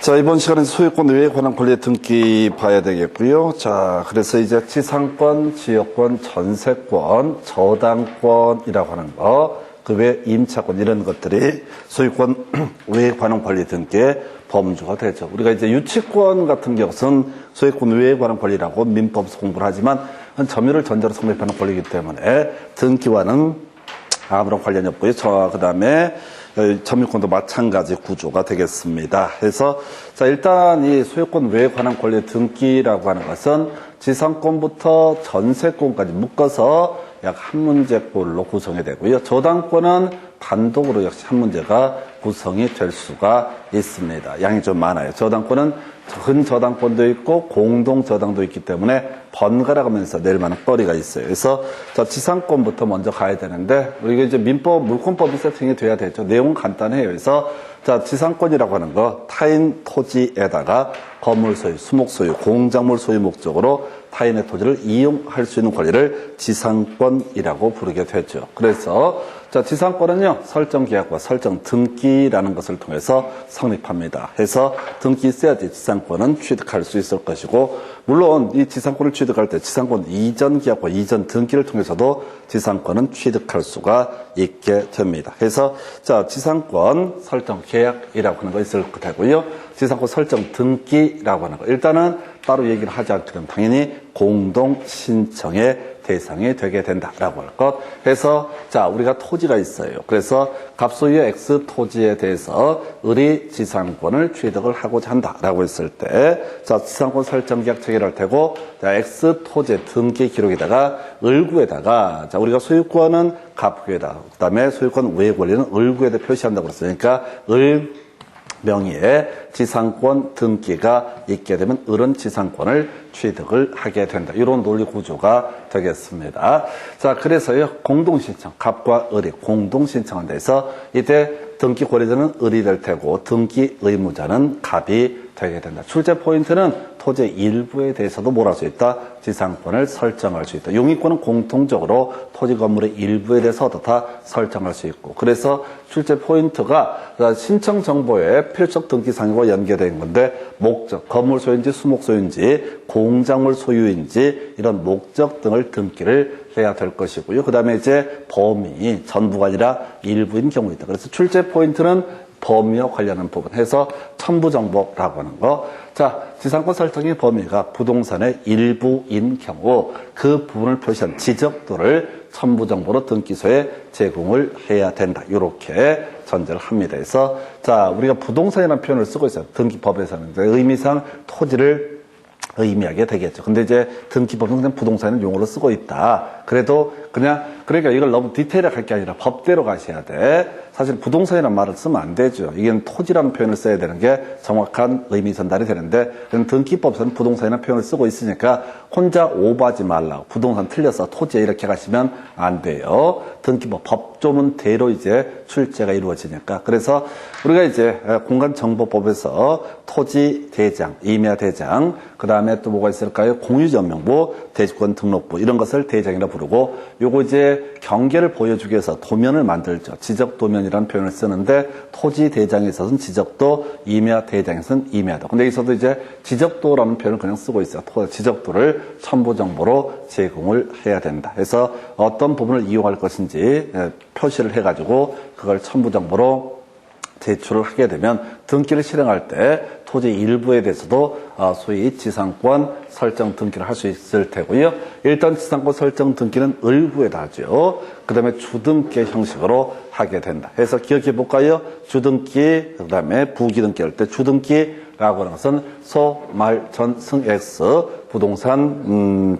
자, 이번 시간에 소유권 외에 관한 권리 등기 봐야 되겠고요. 자, 그래서 이제 지상권, 지역권, 전세권, 저당권이라고 하는 거, 그 외 임차권 이런 것들이 소유권 외에 관한 권리 등기의 범주가 되죠. 우리가 이제 유치권 같은 경우는 소유권 외에 관한 권리라고 민법에서 공부를 하지만 점유를 전제로 성립하는 권리이기 때문에 등기와는 아무런 관련이 없고요. 그 다음에 점유권도 마찬가지 구조가 되겠습니다. 그래서 자, 일단 이 소유권 외에 관한 권리 등기라고 하는 것은 지상권부터 전세권까지 묶어서 약 한 문제꼴로 구성이 되고요. 저당권은 단독으로 역시 한 문제가 구성이 될 수가 있습니다. 양이 좀 많아요. 저당권은 근저당권도 있고 공동저당도 있기 때문에 번갈아 가면서 낼 만한 거리가 있어요. 그래서 자, 지상권부터 먼저 가야 되는데 우리가 이제 민법, 물권법이 세팅이 돼야 되죠. 내용은 간단해요. 그래서 자, 지상권이라고 하는 거 타인 토지에다가 건물 소유, 수목 소유, 공작물 소유 목적으로 타인의 토지를 이용할 수 있는 권리를 지상권이라고 부르게 되죠. 그래서 자, 지상권은요, 설정 계약과 설정 등기라는 것을 통해서 성립합니다. 해서 등기 있어야지 지상권은 취득할 수 있을 것이고, 물론 이 지상권을 취득할 때 지상권 이전 계약과 이전 등기를 통해서도 지상권은 취득할 수가 있게 됩니다. 그래서 자, 지상권 설정 계약이라고 하는 거 있을 테고요. 지상권 설정 등기라고 하는 거. 일단은 따로 얘기를 하지 않지만 당연히 공동 신청의 대상이 되게 된다라고 할 것. 해서 자, 우리가 토지가 있어요. 그래서 갑소유의 X 토지에 대해서 을이 지상권을 취득을 하고자 한다라고 했을 때, 자, 지상권 설정 계약 체결할 테고, 자, X 토지 등기 기록에다가 을구에다가, 자, 우리가 소유권은 갑구에다, 그다음에 소유권 외 권리는 을구에다 표시한다고 그랬으니까 을 명의의 지상권 등기가 있게 되면 을은 지상권을 취득을 하게 된다. 이런 논리 구조가 되겠습니다. 자, 그래서요, 공동신청, 갑과 을이 공동신청한 데서 이때 등기 권리자는 을이 될 테고 등기 의무자는 갑이 되게 된다. 출제 포인트는 토지 일부에 대해서도 뭘 할 수 있다? 지상권을 설정할 수 있다. 용의권은 공통적으로 토지 건물의 일부에 대해서 어떻다? 설정할 수 있고. 그래서 출제 포인트가 신청 정보에 필적 등기상과 연계된 건데 목적, 건물 소유인지 수목 소유인지 공작물 소유인지 이런 목적 등을 등기를 해야 될 것이고요. 그 다음에 이제 범위, 전부가 아니라 일부인 경우이다. 그래서 출제 포인트는 범위와 관련한 부분 해서 첨부정보라고 하는 거. 자, 지상권 설정의 범위가 부동산의 일부인 경우 그 부분을 표시한 지적도를 첨부정보로 등기소에 제공을 해야 된다. 이렇게 전제를 합니다. 그래서 자, 우리가 부동산이라는 표현을 쓰고 있어요. 등기법에서는 의미상 토지를 의미하게 되겠죠. 근데 이제 등기법은 그냥 부동산을 용어로 쓰고 있다. 그래도 그러니까 이걸 너무 디테일하게 할 게 아니라 법대로 가셔야 돼. 사실 부동산이라는 말을 쓰면 안 되죠. 이게 토지라는 표현을 써야 되는 게 정확한 의미 전달이 되는데, 등기법에서는 부동산이라는 표현을 쓰고 있으니까 혼자 오버하지 말라고. 부동산 틀려서 토지에 이렇게 가시면 안 돼요. 등기법 법조문대로 이제 출제가 이루어지니까. 그래서 우리가 이제 공간정보법에서 토지 대장, 임야 대장, 그 다음에 또 뭐가 있을까요? 공유전명부, 대지권 등록부 이런 것을 대장이라 부르고, 요거 이제 경계를 보여주기 위해서 도면을 만들죠. 지적도면이라는 표현을 쓰는데 토지 대장에 있어서는 지적도, 임야 대장에서는 임야도. 근데 여기서도 이제 지적도라는 표현을 그냥 쓰고 있어요. 지적도를 첨부정보로 제공을 해야 된다. 그래서 어떤 부분을 이용할 것인지 표시를 해가지고 그걸 첨부정보로 제출을 하게 되면 등기를 실행할 때 토지 일부에 대해서도 소위 지상권 설정 등기를 할 수 있을 테고요. 일단 지상권 설정 등기는 을구에다 하죠. 그 다음에 주등기 형식으로 하게 된다. 그래서 기억해 볼까요? 주등기, 그 다음에 부기등기 할 때 주등기라고 하는 것은 소, 말, 전, 승, X, 부동산,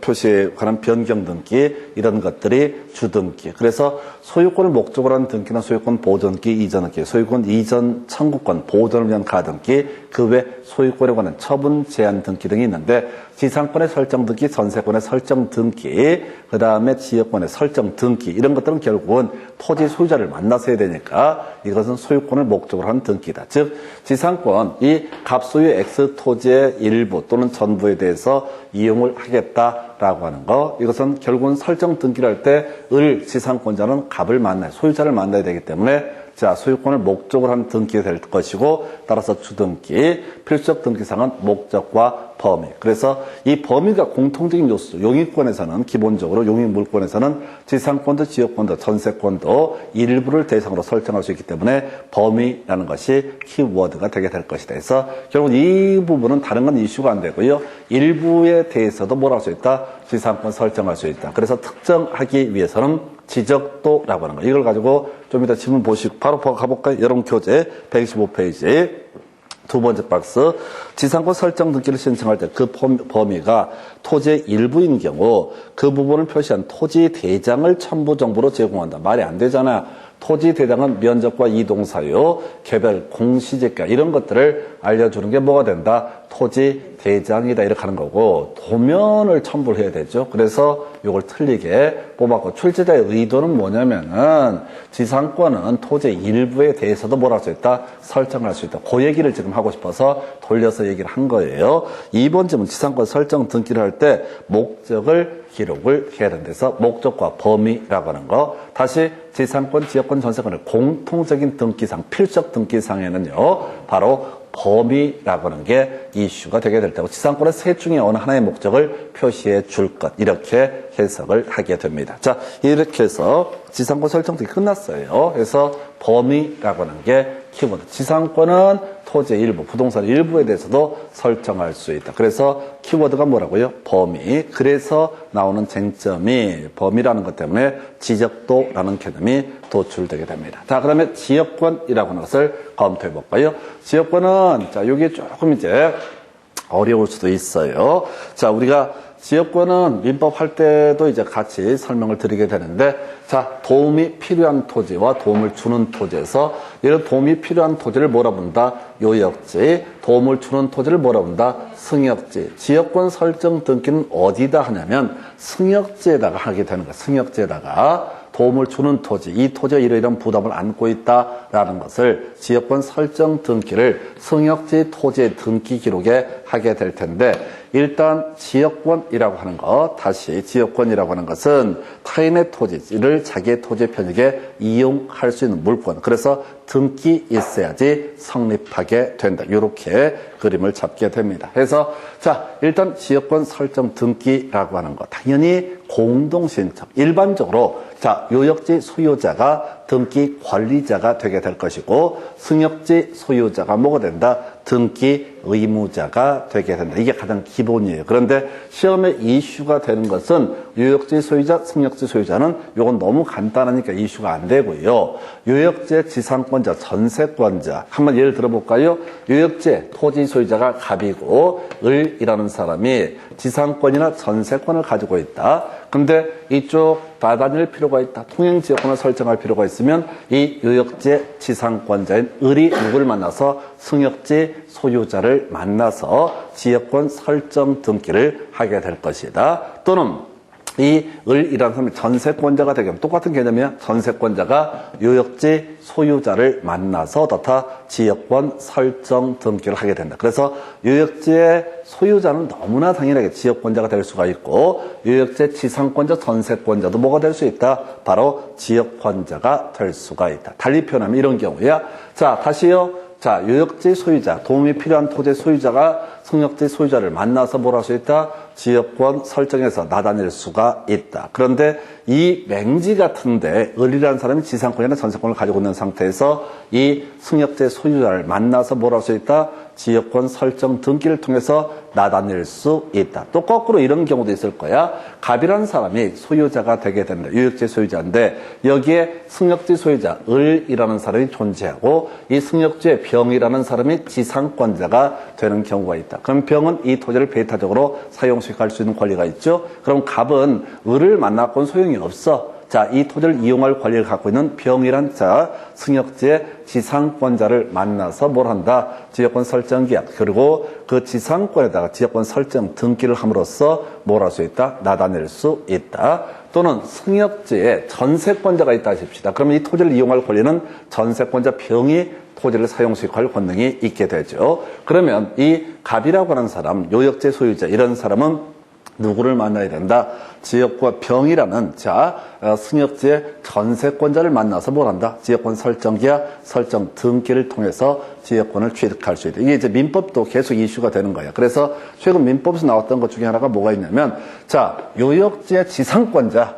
표시에 관한 변경 등기, 이런 것들이 주등기. 그래서 소유권을 목적으로 한 등기는 소유권 보존기, 이전 등기, 소유권 이전 청구권, 보존을 위한 가등기, 그 외 소유권에 관한 처분 제한 등기 등이 있는데, 지상권의 설정 등기, 전세권의 설정 등기, 그 다음에 지역권의 설정 등기, 이런 것들은 결국은 토지 소유자를 만나서 해야 되니까 이것은 소유권을 목적으로 한 등기다. 즉, 지상권, 이 갑소유 X 토지의 일부 또는 전부에 대해서 이용을 하겠다라고 하는 거, 이것은 결국은 설정 등기를 할 때 을 지상권자는 갑을 만나야, 소유자를 만나야 되기 때문에 자, 소유권을 목적으로 한 등기가 될 것이고, 따라서 주등기, 필수적 등기상은 목적과 범위. 그래서 이 범위가 공통적인 요소죠. 용익권에서는 기본적으로 용익물권에서는 지상권도 지역권도 전세권도 일부를 대상으로 설정할 수 있기 때문에 범위라는 것이 키워드가 되게 될 것이다. 그래서 결국 이 부분은 다른 건 이슈가 안 되고요. 일부에 대해서도 뭘 할 수 있다? 지상권 설정할 수 있다. 그래서 특정하기 위해서는 지적도라고 하는 거. 이걸 가지고 좀 이따 지문 보시고 바로 가볼까요? 여러분 교재 125페이지. 두 번째 박스, 지상권 설정 등기를 신청할 때 그 범위가 토지의 일부인 경우 그 부분을 표시한 토지 대장을 첨부 정보로 제공한다. 말이 안 되잖아. 토지 대장은 면적과 이동사유, 개별, 공시지가 이런 것들을 알려주는 게 뭐가 된다? 토지 대장이다 이렇게 하는 거고 도면을 첨부를 해야 되죠. 그래서 이걸 틀리게 뽑았고 출제자의 의도는 뭐냐면은 지상권은 토지의 일부에 대해서도 뭘 할 수 있다? 설정할 수 있다. 그 얘기를 지금 하고 싶어서 돌려서 얘기를 한 거예요. 2번 질문 지상권 설정 등기를 할 때 목적을 기록을 해야 된다서 목적과 범위라고 하는 거. 다시 지상권, 지역권, 전세권의 공통적인 등기상, 필수적 등기상에는요. 바로 범위라고 하는 게 이슈가 되게 될 테고 지상권의 셋 중에 어느 하나의 목적을 표시해 줄 것 이렇게 해석을 하게 됩니다. 자, 이렇게 해서 지상권 설정 등기 끝났어요. 그래서 범위라고 하는 게 키워드. 지상권은 토지의 일부, 부동산 일부에 대해서도 설정할 수 있다. 그래서 키워드가 뭐라고요? 범위. 그래서 나오는 쟁점이 범위라는 것 때문에 지적도라는 개념이 도출되게 됩니다. 자, 그다음에 지역권이라고 하는 것을 검토해 볼까요? 지역권은 자, 여기 조금 이제 어려울 수도 있어요. 자, 우리가 지역권은 민법 할 때도 이제 같이 설명을 드리게 되는데, 자, 도움이 필요한 토지와 도움을 주는 토지에서 이런 도움이 필요한 토지를 뭐라 본다? 요역지. 도움을 주는 토지를 뭐라 본다? 승역지. 지역권 설정 등기는 어디다 하냐면 승역지에다가 하게 되는 거야. 승역지에다가. 도움을 주는 토지, 이 토지가 이러이러한 부담을 안고 있다라는 것을 지역권 설정 등기를 승역지 토지의 등기 기록에 하게 될 텐데 일단 지역권이라고 하는 것, 다시 지역권이라고 하는 것은 타인의 토지를 자기의 토지 편익에 이용할 수 있는 물권. 그래서 등기 있어야지 성립하게 된다. 이렇게 그림을 잡게 됩니다. 그래서 자, 일단 지역권 설정 등기라고 하는 것, 당연히 공동신청. 일반적으로 자, 요역지 소유자가 등기 관리자가 되게 될 것이고 승역지 소유자가 뭐가 된다? 등기 의무자가 되게 된다. 이게 가장 기본이에요. 그런데 시험에 이슈가 되는 것은 요역지 소유자, 승역지 소유자는 이건 너무 간단하니까 이슈가 안 되고요. 요역지의 지상권자, 전세권자. 한번 예를 들어볼까요? 요역지의 토지 소유자가 갑이고 을이라는 사람이 지상권이나 전세권을 가지고 있다. 근데 이쪽 나다닐 필요가 있다. 통행지역권을 설정할 필요가 있으면 이 요역지의 지상권자인 을이 누구를 만나서 승역지 소유자를 만나서 지역권 설정 등기를 하게 될 것이다. 또는 이 을이라는 사람이 전세권자가 되면 똑같은 개념이야. 전세권자가 요역지 소유자를 만나서 어떻다? 지역권 설정 등기를 하게 된다. 그래서 요역지의 소유자는 너무나 당연하게 지역권자가 될 수가 있고 요역지의 지상권자, 전세권자도 뭐가 될 수 있다? 바로 지역권자가 될 수가 있다. 달리 표현하면 이런 경우야. 자, 다시요. 자, 요역지 소유자, 도움이 필요한 토지 소유자가 승역지 소유자를 만나서 뭘 할 수 있다? 지역권 설정해서 나다닐 수가 있다. 그런데 이 맹지 같은데 을이라는 사람이 지상권이나 전세권을 가지고 있는 상태에서 이 승역지 소유자를 만나서 뭘 할 수 있다? 지역권 설정 등기를 통해서 나다닐 수 있다. 또 거꾸로 이런 경우도 있을 거야. 갑이라는 사람이 소유자가 되게 된다. 요역지 소유자인데 여기에 승역지 소유자 을이라는 사람이 존재하고 이 승역지의 병이라는 사람이 지상권자가 되는 경우가 있다. 그럼 병은 이 토지를 배타적으로 사용 수익할 수 있는 권리가 있죠. 그럼 갑은 을을 만났건 소용이 없어. 자, 이 토지를 이용할 권리를 갖고 있는 병이란 자, 승역지의 지상권자를 만나서 뭘 한다? 지역권 설정 계약. 그리고 그 지상권에다가 지역권 설정 등기를 함으로써 뭘 할 수 있다? 나다낼 수 있다. 또는 승역지에 전세권자가 있다 하십시다. 그러면 이 토지를 이용할 권리는 전세권자 병이 토지를 사용 수익할 권능이 있게 되죠. 그러면 이 갑이라고 하는 사람, 요역지 소유자 이런 사람은 누구를 만나야 된다? 지역과 병이라는 승역지의 전세권자를 만나서 뭘 한다? 지역권 설정기와 설정 등기를 통해서 지역권을 취득할 수 있다. 이게 이제 민법도 계속 이슈가 되는 거예요. 그래서 최근 민법에서 나왔던 것 중에 하나가 뭐가 있냐면, 요역지의 지상권자,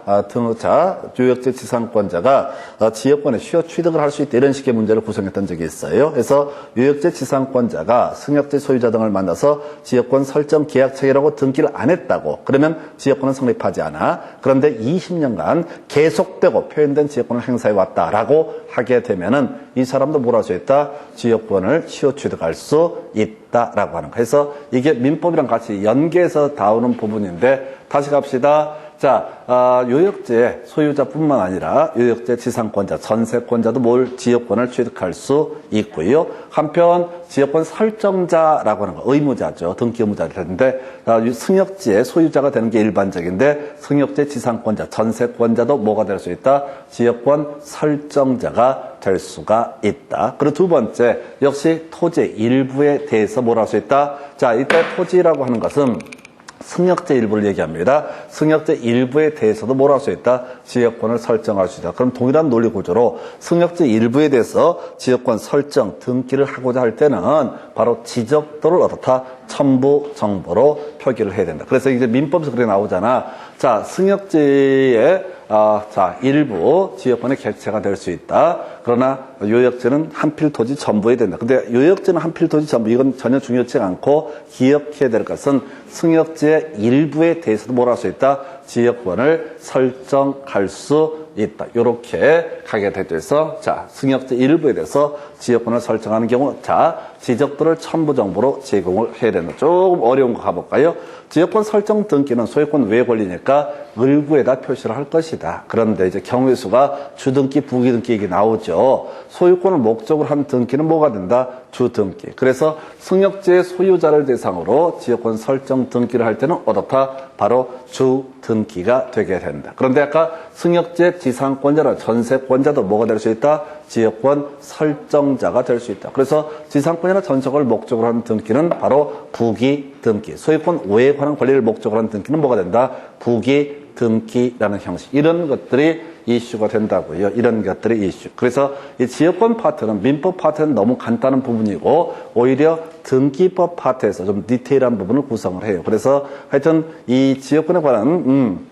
요역지 지상권자가 지역권에 쉬어 취득을 할 수 있다. 이런 식의 문제를 구성했던 적이 있어요. 그래서 요역지 지상권자가 승역지 소유자 등을 만나서 지역권 설정 계약 체결하고 등기를 안 했다고. 그러면 지역권은 성립하지 않아. 그런데 20년간 계속되고 표현된 지역권을 행사해 왔다라고 하게 되면은 이 사람도 뭘 할 수 있다? 지역권을 쉬어 취득할 수 있다라고 하는 거예요. 그래서 이게 민법이랑 같이 연계해서 다루는 부분인데, 다시 갑시다. 요역지의 소유자뿐만 아니라 요역지의 지상권자, 전세권자도 지역권을 취득할 수 있고요. 한편 지역권 설정자라고 하는 거, 의무자죠. 등기 의무자일 텐데, 승역지의 소유자가 되는 게 일반적인데, 승역지의 지상권자, 전세권자도 뭐가 될 수 있다? 지역권 설정자가 될 수가 있다. 그리고 두 번째, 역시 토지 일부에 대해서 뭘 할 수 있다? 이때 토지라고 하는 것은 승역지 일부를 얘기합니다. 승역지 일부에 대해서도 뭘 할 수 있다? 지역권을 설정할 수 있다. 그럼 동일한 논리 구조로 승역지 일부에 대해서 지역권 설정, 등기를 하고자 할 때는 바로 지적도를 어떻다? 첨부 정보로 표기를 해야 된다. 그래서 이제 민법에서 그렇게 나오잖아. 승역지의 일부 지역권의 객체가 될 수 있다. 그러나 요역지는 한필 토지 전부에 된다. 근데 요역지는 한필 토지 전부, 이건 전혀 중요치 않고 기억해야 될 것은 승역지의 일부에 대해서도 뭘 할 수 있다? 지역권을 설정할 수 있다. 요렇게 가게 돼서 승역지 일부에 대해서 지역권을 설정하는 경우 지적도를 첨부 정보로 제공을 해야 된다. 조금 어려운 거 가볼까요? 지역권 설정 등기는 소유권 외 권리니까 을구에다 표시를 할 것이다. 그런데 이제 경우의 수가 주등기, 부기등기 얘기 나오죠. 소유권을 목적으로 한 등기는 뭐가 된다? 주등기. 그래서 승역지의 소유자를 대상으로 지역권 설정 등기를 할 때는 어떻다? 바로 주등기가 되게 된다. 그런데 아까 승역지의 지상권자나 전세권자도 뭐가 될 수 있다? 지역권 설정자가 될 수 있다. 그래서 지상권이나 전세권을 목적으로 하는 등기는 바로 부기 등기. 소유권 외에 관한 권리를 목적으로 하는 등기는 뭐가 된다? 부기 등기라는 형식. 이런 것들이 이슈가 된다고요. 이런 것들이 이슈. 그래서 이 지역권 파트는 민법 파트는 너무 간단한 부분이고 오히려 등기법 파트에서 좀 디테일한 부분을 구성을 해요. 그래서 하여튼 이 지역권에 관한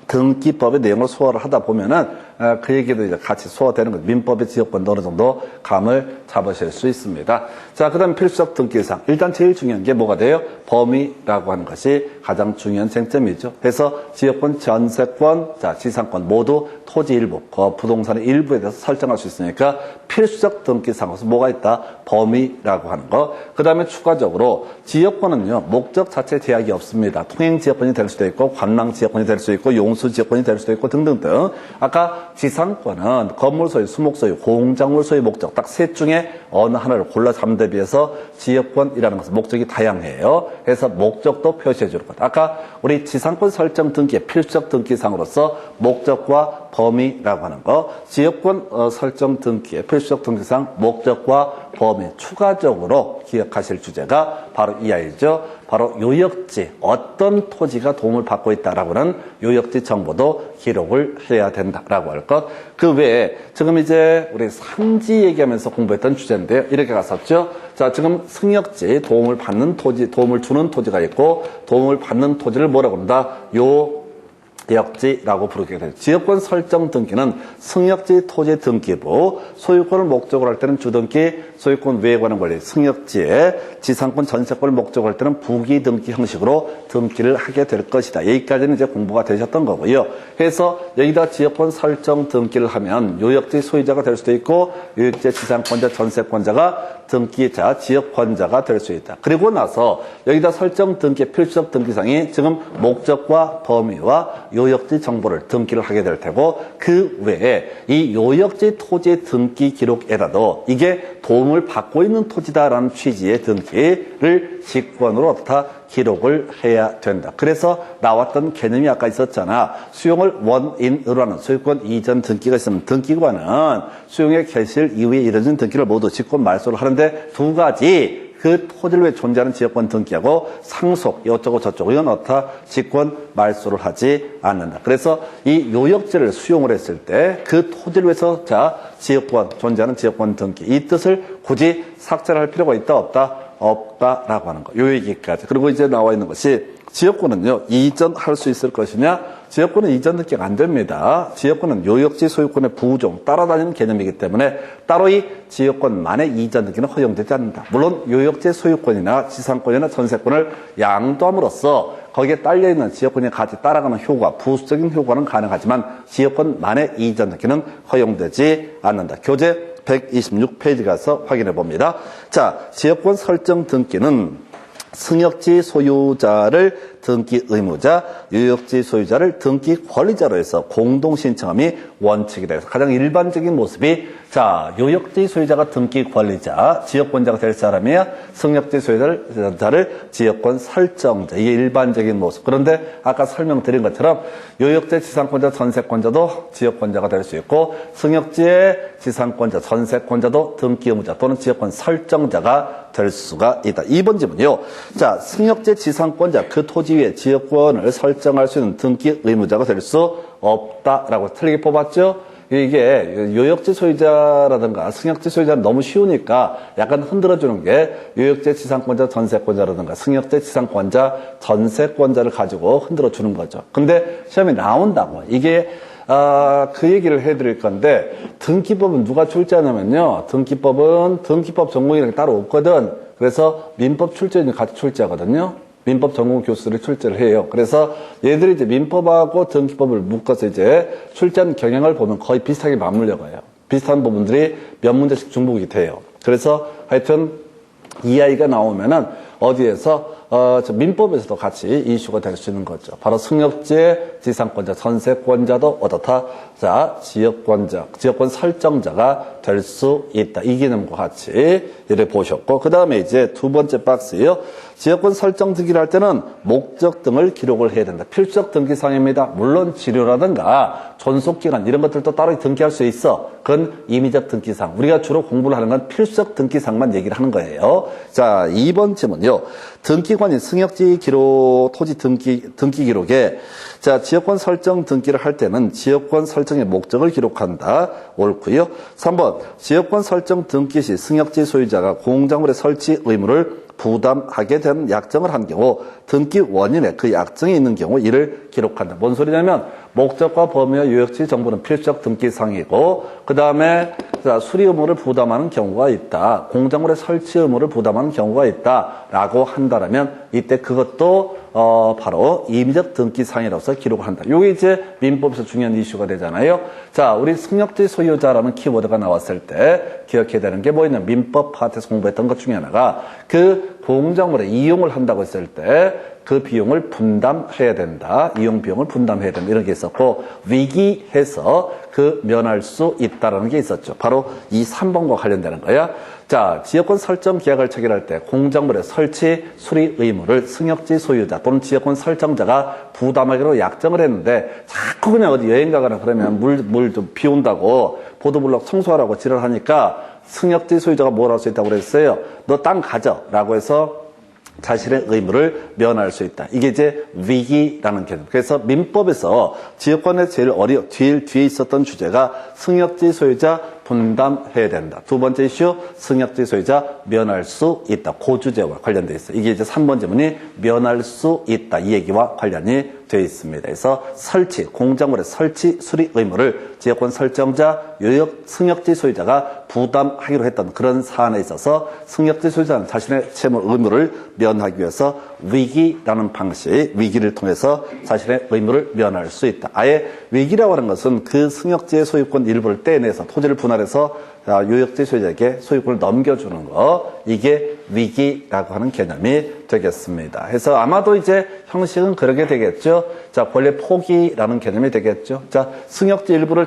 등기법의 내용을 소화를 하다 보면은 그 얘기도 이제 같이 소화되는 거죠. 민법의 지역권도 어느 정도 감을 잡으실 수 있습니다. 그 다음 필수적 등기사항. 일단 제일 중요한 게 뭐가 돼요? 범위라고 하는 것이 가장 중요한 쟁점이죠. 그래서 지역권, 전세권, 지상권 모두 토지 일부, 부동산의 일부에 대해서 설정할 수 있으니까 필수적 등기사항에서 뭐가 있다? 범위라고 하는 거. 그 다음에 추가적으로 지역권은요, 목적 자체 제약이 없습니다. 통행 지역권이 될 수도 있고, 관망 지역권이 될 수도 있고, 용수 지역권이 될 수도 있고 등등등. 아까 지상권은 건물 소유, 수목 소유, 공작물 소유 목적 딱 셋 중에 어느 하나를 골라 잡는 데 비해서 지역권이라는 것은 목적이 다양해요. 그래서 목적도 표시해 주는 것. 아까 우리 지상권 설정 등기의 필수적 등기상으로서 목적과 범위라고 하는 거, 지역권 설정 등기의 필수적 등기상 목적과 범위, 추가적으로 기억하실 주제가 바로 이 아이죠. 바로 요역지, 어떤 토지가 도움을 받고 있다라고 하는 요역지 정보도 기록을 해야 된다라고 할 것. 그 외에 지금 이제 우리 산지 얘기하면서 공부했던 주제인데요. 이렇게 갔었죠. 지금 승역지, 도움을 받는 토지, 도움을 주는 토지가 있고 도움을 받는 토지를 뭐라고 한다? 역지라고 부르게 되죠. 지역권 설정 등기는 승역지 토지 등기부, 소유권을 목적으로 할 때는 주등기, 소유권 외에 관한 권리, 승역지에 지상권 전세권을 목적으로 할 때는 부기 등기 형식으로 등기를 하게 될 것이다. 여기까지는 이제 공부가 되셨던 거고요. 그래서 여기다 지역권 설정 등기를 하면 요역지 소유자가 될 수도 있고 요역지 지상권자, 전세권자가 등기자, 지역권자가 될 수 있다. 그리고 나서 여기다 설정 등기, 필수적 등기상이 지금 목적과 범위와 요역지 정보를 등기를 하게 될 테고 그 외에 이 요역지 토지 등기 기록에라도 이게 도움을 받고 있는 토지다라는 취지의 등기를 직권으로 어떻다 기록을 해야 된다. 그래서 나왔던 개념이 아까 있었잖아. 수용을 원인으로 하는 소유권 이전 등기가 있으면 등기관은 수용의 개시일 이후에 이뤄진 등기를 모두 직권 말소를 하는데 두 가지 그 토지를 위해 존재하는 지역권 등기하고 상속, 이쪽고 저쪽은 어떻다? 직권 말소를 하지 않는다. 그래서 이 요역지를 수용을 했을 때 그 토지를 위해서 지역권, 존재하는 지역권 등기, 이 뜻을 굳이 삭제를 할 필요가 있다, 없다? 없다라고 하는 거. 요 얘기까지. 그리고 이제 나와 있는 것이 지역권은요, 이전할 수 있을 것이냐? 지역권은 이전 등기가 안 됩니다. 지역권은 요역지 소유권의 부종, 따라다니는 개념이기 때문에 따로 이 지역권만의 이전 등기는 허용되지 않는다. 물론 요역지 소유권이나 지상권이나 전세권을 양도함으로써 거기에 딸려있는 지역권이 같이 따라가는 효과, 부수적인 효과는 가능하지만 지역권만의 이전 등기는 허용되지 않는다. 교재 126페이지 가서 확인해 봅니다. 자, 지역권 설정 등기는 승역지 소유자를 등기 의무자, 요역지 소유자를 등기 권리자로 해서 공동 신청함이 원칙이다. 그래서 가장 일반적인 모습이 요역지 소유자가 등기 권리자, 지역권자가 될 사람이야 승역지 소유자를 지역권 설정자. 이게 일반적인 모습. 그런데 아까 설명드린 것처럼 요역지 지상권자, 전세권자도 지역권자가 될 수 있고 승역지의 지상권자, 전세권자도 등기 의무자 또는 지역권 설정자가 될 수가 있다. 2번 지문이요. 승역지 지상권자, 그 토지 위에 지역권을 설정할 수 있는 등기 의무자가 될 수 없다라고 틀리게 뽑았죠. 이게 요역지 소유자라든가 승역지 시소유자는 너무 쉬우니까 약간 흔들어주는 게 요역지 지상권자, 전세권자라든가 승역지 지상권자, 전세권자를 가지고 흔들어주는 거죠. 근데 시험에 나온다고. 이게 그 얘기를 해드릴 건데, 등기법은 누가 출제하냐면요. 등기법 전공이라는 게 따로 없거든. 그래서 민법 출제인이 같이 출제하거든요. 민법 전공 교수들이 출제를 해요. 그래서 얘들이 이제 민법하고 등기법을 묶어서 이제 출제하는 경향을 보면 거의 비슷하게 맞물려 가요. 비슷한 부분들이 몇 문제씩 중복이 돼요. 그래서 하여튼 이 아이가 나오면은 어디에서 민법에서도 같이 이슈가 될 수 있는 거죠. 바로 승역지의 지상권자, 전세권자도 어떻다? 지역권자, 지역권 설정자가 될 수 있다. 이 개념과 같이 이를 보셨고, 그 다음에 이제 두 번째 박스예요. 지역권 설정 등기를 할 때는 목적 등을 기록을 해야 된다. 필수적 등기사항입니다. 물론 지료라든가 존속기간 이런 것들도 따로 등기할 수 있어. 그건 임의적 등기사항. 우리가 주로 공부를 하는 건 필수적 등기사항만 얘기를 하는 거예요. 2번 질문요. 등기관이 승역지 기록, 토지 등기 기록에 지역권 설정 등기를 할 때는 지역권 설정의 목적을 기록한다. 옳고요. 3번 지역권 설정 등기 시 승역지 소유자가 공작물의 설치 의무를 부담하게 되는 약정을 한 경우 등기 원인에 그 약정이 있는 경우 이를 기록한다. 뭔 소리냐면 목적과 범위와 요역지 정보는 필수적 등기사항이고 그 다음에 수리 의무를 부담하는 경우가 있다. 공작물의 설치 의무를 부담하는 경우가 있다라고 한다면 이때 그것도 바로 임의적 등기사항이라서 기록을 한다. 요게 이제 민법에서 중요한 이슈가 되잖아요. 우리 승역지 소유자라는 키워드가 나왔을 때 기억해야 되는 게 뭐 있냐. 민법 파트에서 공부했던 것 중에 하나가 그 공작물의 이용을 한다고 했을 때 그 비용을 분담해야 된다. 이용 비용을 분담해야 된다. 이런 게 있었고 위기해서 그 면할 수 있다라는 게 있었죠. 바로 이 3번과 관련되는 거야. 지역권 설정 계약을 체결할 때 공작물의 설치, 수리 의무를 승역지 소유자 또는 지역권 설정자가 부담하기로 약정을 했는데 자꾸 그냥 어디 여행 가거나 그러면 물 좀 비 온다고 보도블록 청소하라고 지랄하니까 승역지 소유자가 뭘 할 수 있다고 그랬어요. 너 땅 가져 라고 해서 자신의 의무를 면할 수 있다. 이게 이제 위기라는 개념. 그래서 민법에서 지역권의 제일 뒤에 있었던 주제가 승역지 소유자 분담해야 된다. 두 번째 이슈 승역지 소유자 면할 수 있다. 그 주제와 관련되어 있어요. 이게 이제 3번 질문이 면할 수 있다. 이 얘기와 관련이 되어 있습니다. 그래서 공작물의 설치, 수리 의무를 지역권 설정자, 승역지 소유자가 부담하기로 했던 그런 사안에 있어서 승역지 소유자는 자신의 채무 의무를 면하기 위해서 위기라는 방식, 위기를 통해서 자신의 의무를 면할 수 있다. 아예 위기라고 하는 것은 그 승역지의 소유권 일부를 떼내서 토지를 분할해서 요역지 소유자에게 소유권을 넘겨주는 거, 이게 위기라고 하는 개념이 되겠습니다. 그래서 아마도 이제 형식은 그렇게 되겠죠. 권리 포기라는 개념이 되겠죠. 승역지 일부를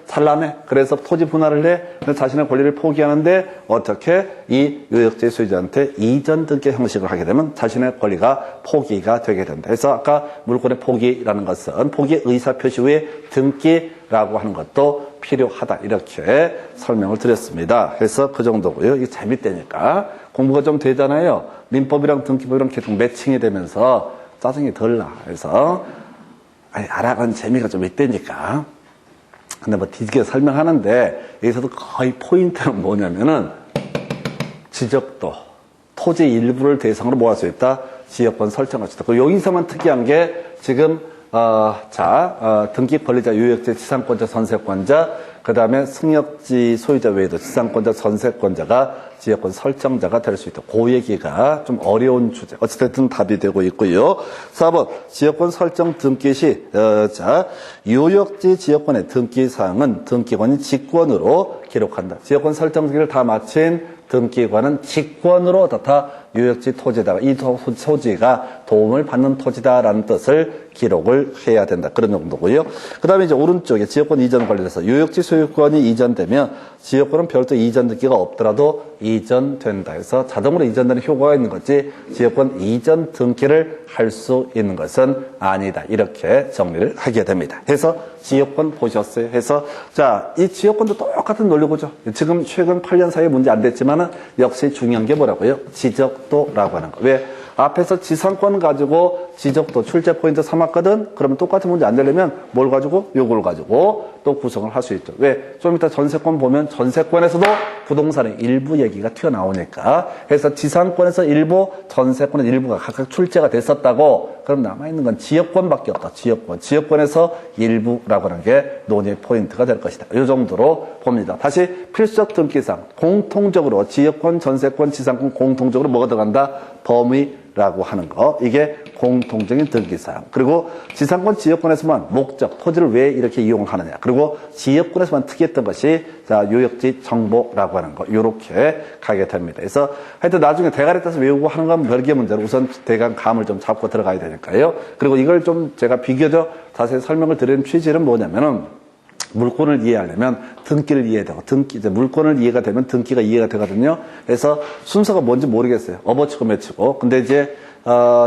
잘라내. 그래서 토지 분할을 해. 자신의 권리를 포기하는데 어떻게 이 요역지 소유자한테 이전 등기 형식을 하게 되면 자신의 권리가 포기가 되게 된다. 그래서 아까 물권의 포기라는 것은 포기 의사 표시 후에 등기라고 하는 것도 필요하다. 이렇게 설명을 드렸습니다. 그래서 그 정도고요. 이게 재밌다니까. 공부가 좀 되잖아요. 민법이랑 등기법이랑 계속 매칭이 되면서 짜증이 덜 나. 그래서 알아가는 재미가 좀 있다니까. 근데 뭐 뒤지게 설명하는데 여기서도 거의 포인트는 뭐냐면은 지적도, 토지 일부를 대상으로 뭐 할 수 있다? 지역권 설정할 수 있다. 그리고 여기서만 특이한 게 지금 등기 권리자, 유역지, 지상권자, 전세권자, 그 다음에 승역지 소유자 외에도 지상권자, 전세권자가 지역권 설정자가 될 수 있다. 그 얘기가 좀 어려운 주제. 어찌됐든 답이 되고 있고요. 4번, 지역권 설정 등기 시, 유역지 지역권의 등기사항은 등기관이 직권으로 기록한다. 지역권 설정 등기를 다 마친 등기관은 직권으로 다 유역지 토지다. 이 토지가 도움을 받는 토지다라는 뜻을 기록을 해야 된다. 그런 정도고요. 그 다음에 이제 오른쪽에 지역권 이전 관련해서 유역지 소유권이 이전되면 지역권은 별도 이전 등기가 없더라도 이전된다. 그래서 자동으로 이전되는 효과가 있는 거지 지역권 이전 등기를 할 수 있는 것은 아니다. 이렇게 정리를 하게 됩니다. 해서 지역권 보셨어요. 해서 자, 이 지역권도 똑같은 논리고죠. 지금 최근 8년 사이에 문제 안 됐지만은 역시 중요한 게 뭐라고요? 지적도라고 하는 거. 왜? 앞에서 지상권 가지고 지적도 출제 포인트 삼았거든? 그러면 똑같은 문제 안 되려면 뭘 가지고? 요걸 가지고 또 구성을 할 수 있죠. 왜? 좀 이따 전세권 보면 전세권에서도 부동산의 일부 얘기가 튀어나오니까. 그래서 지상권에서 일부, 전세권의 일부가 각각 출제가 됐었다고. 그럼 남아있는 건 지역권밖에 없다. 지역권. 지역권에서 일부라고 하는 게 논의 포인트가 될 것이다. 이 정도로 봅니다. 다시 필수적 등기상 공통적으로 지역권, 전세권, 지상권 공통적으로 뭐가 들어간다? 범위라고 하는 거. 이게 공통적인 등기사항. 그리고 지상권, 지역권에서만 목적, 토지를 왜 이렇게 이용을 하느냐. 그리고 지역권에서만 특이했던 것이 자, 요역지 정보라고 하는 거. 요렇게 가게 됩니다. 그래서 하여튼 나중에 대가리 따서 외우고 하는 건 별개 문제로 우선 대강 감을 좀 잡고 들어가야 되니까요. 그리고 이걸 좀 제가 비교적 자세히 설명을 드리는 취지는 뭐냐면은 물권을 이해하려면 등기를 이해해야 되고, 이제 물권을 이해가 되면 등기가 이해가 되거든요. 그래서 순서가 뭔지 모르겠어요. 업어치고 매치고. 근데 이제,